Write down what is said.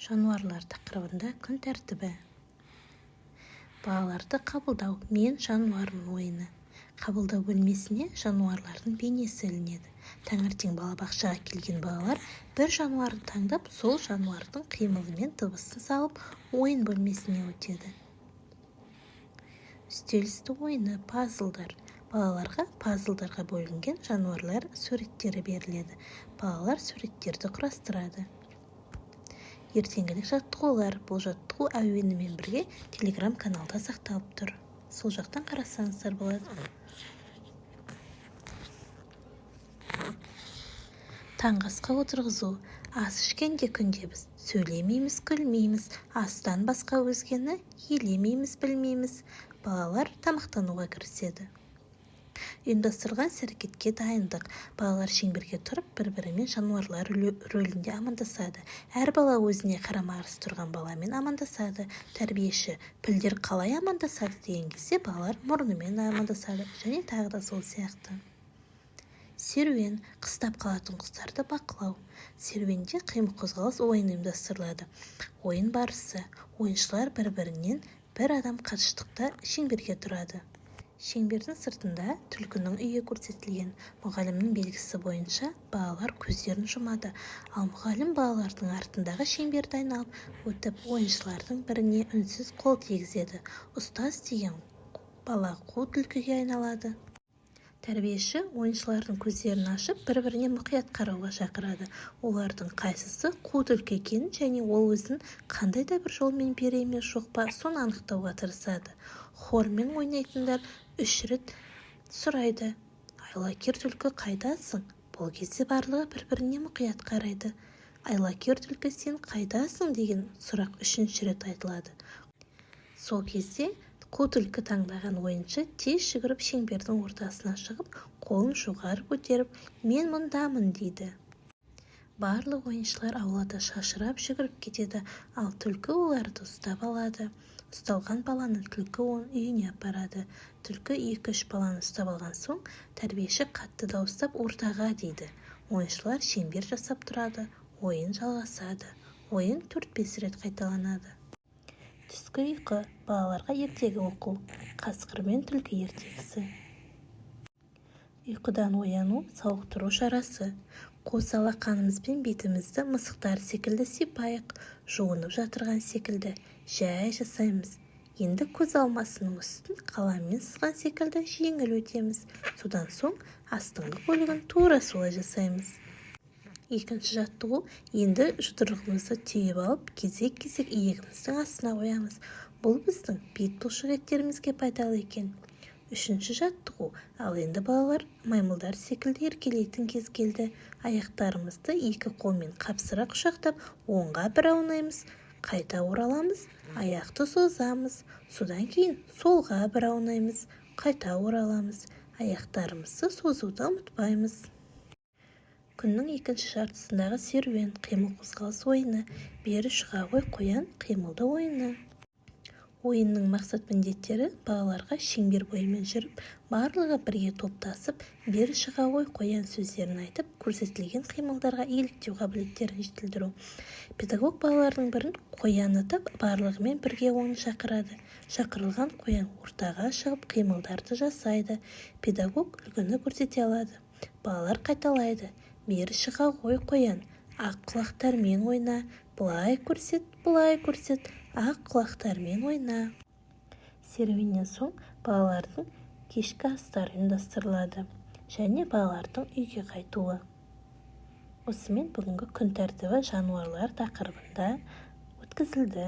Жануарлар тақырыбында күн тәртібі. Балаларды қабылдау мен жануармын ойыны. Қабылдау бөлмесіне жануарлардың бейнесі ілінеді. Таңертең балабақшаға келген балалар бір жануарды таңдап, сол жануардың қимылы мен дыбысын салып, ойын бөлмесіне өтеді. Үстел үсті ойыны пазлдар. Балаларға пазлдарға бөлінген жануарлар суреттері беріледі. Балалар суреттерді құрастырады. Ертеңгілік жаттығулар. Бұл жаттығу әуенімен бірге телеграм-каналда сақталып тұр. Сол жақтан қарасаңыздар болады. Таңғы асқа отырғызу. Ас ішкенде күнде біз сөйлемейміз, күлмейміз, астан басқа өзгені елемейміз, білмейміз. Балалар тамақтануға кіріседі. Ұйымдастырылған іс-әрекетке дайындық. Балалар шеңберге тұрып, бір-бірімен жануарлар рөлінде амандасады. Әр бала өзіне қарама-қарсы тұрған баламен амандасады. Тәрбиеші пілдер қалай амандасады деген кезде балалар мұрнымен амандасады, және тағы да сол сияқты. Серуен, қыстап қалатын құстарды бақылау. Серуенде қимыл-қозғалыс ойыны ұйымдастырылады. Ойын барысы. Ойыншылар бір-бірінен бір адам қашықтықта шеңберге тұрады. Шеңбердің сыртында түлкінің үйі көрсетілген. Мұғалімнің белгісі бойынша балалар көздерін жұмады. Ал мұғалім балалардың артындағы шеңберді айналып өтіп, ойыншылардың біріне үнсіз қол тигізеді. Ұстаз деген бала қу түлкіге айналады. Тәрбиеші ойыншылардың көздерін ашып, бір-біріне мұқият қарауға шақырады. Олардың қайсысы қу түлкі екенін және ол өзін қандай да бір жолмен бере ме жоқ па, соны анықтауға тырысады. Хормен ойнайтындар 3 рет сұрайды: айлакер түлкі қайдасың? Бұл кезде барлығы бір-біріне мұқият қарайды. Айлакер түлкі сен қайдасың деген сұрақ 3-ші рет айтылады. Сол кезде қу түлкі таңдаған ойыншы тез жүгіріп шеңбердің ортасына шығып, қолын жоғары көтеріп, мен мұндамын дейді. Барлық ойыншылар аулада шашырап жүгіріп кетеді, ал түлкі оларды ұстап алады. Ұсталған баланы түлкі үйіне апарады. Түлкі 2-3 баланы ұстап алған соң, тәрбиеші қатты дауыстап ортаға дейді. Ойыншылар шеңбер жасап тұрады. Ойын жалғасады. Ойын 4-5 рет қайталанады. Түскі ұйқы. Балаларға ертегі оқу. Қасқыр мен түлкі ертегісі. Ұйқыдан ояну, сауықтыру шарасы. Қос алақанымызбен бетімізді мысықтар секілді сипайық, жуынып жатырған секілді жай жасаймыз. Енді көз алмасының үстін қаламмен сызған секілді жеңіл өтеміз. Содан соң астыңғы бөлігін тура солай жасаймыз. Екінші жаттығу. Енді жұдырығымызды түйіп алып, кезек-кезек иегіміздің астына қоямыз. Бұл біздің бет бұлшық еттерімізге пайдалы екен. Үшінші жаттығу. Ал енді балалар маймылдар секілді еркелейтін кез келді. Аяқтарымызды 2 қолмен қапсыра құшақтап, оңға бір аунаймыз, қайта ораламыз, аяқты созамыз. Содан кейін солға бір аунаймыз, қайта ораламыз. Аяқтарымызды созуды ұмытпаймыз. Күннің екінші жартысындағы серуен, қимыл-қозғалыс ойыны. Бері шыға ғой қоян қимылды ойыны. Ойынның мақсат-міндеттері балаларға шеңбер бойымен жүріп, барлығы бірге топтасып, бері шыға ғой қоян сөздерін айтып, көрсетілген қимылдарға еліктеу қабілеттерін жетілдіру. Педагог балалардың бірін қоян атап, барлығымен бірге оны шақырады. Шақырылған қоян ортаға шығып қимылдарды жасайды. Педагог үлгіні көрсете алады. Балалар қайталайды: бері шыға ғой қоян, ақ құлақтармен ойна, былай көрсет, былай көрсет, ақ құлақтармен ойна. Серуеннен соң балалардың кешкі астары ұйымдастырылады және балалардың үйге қайтуы. Осымен бүгінгі күн тәртібі жануарлар тақырыбында өткізілді.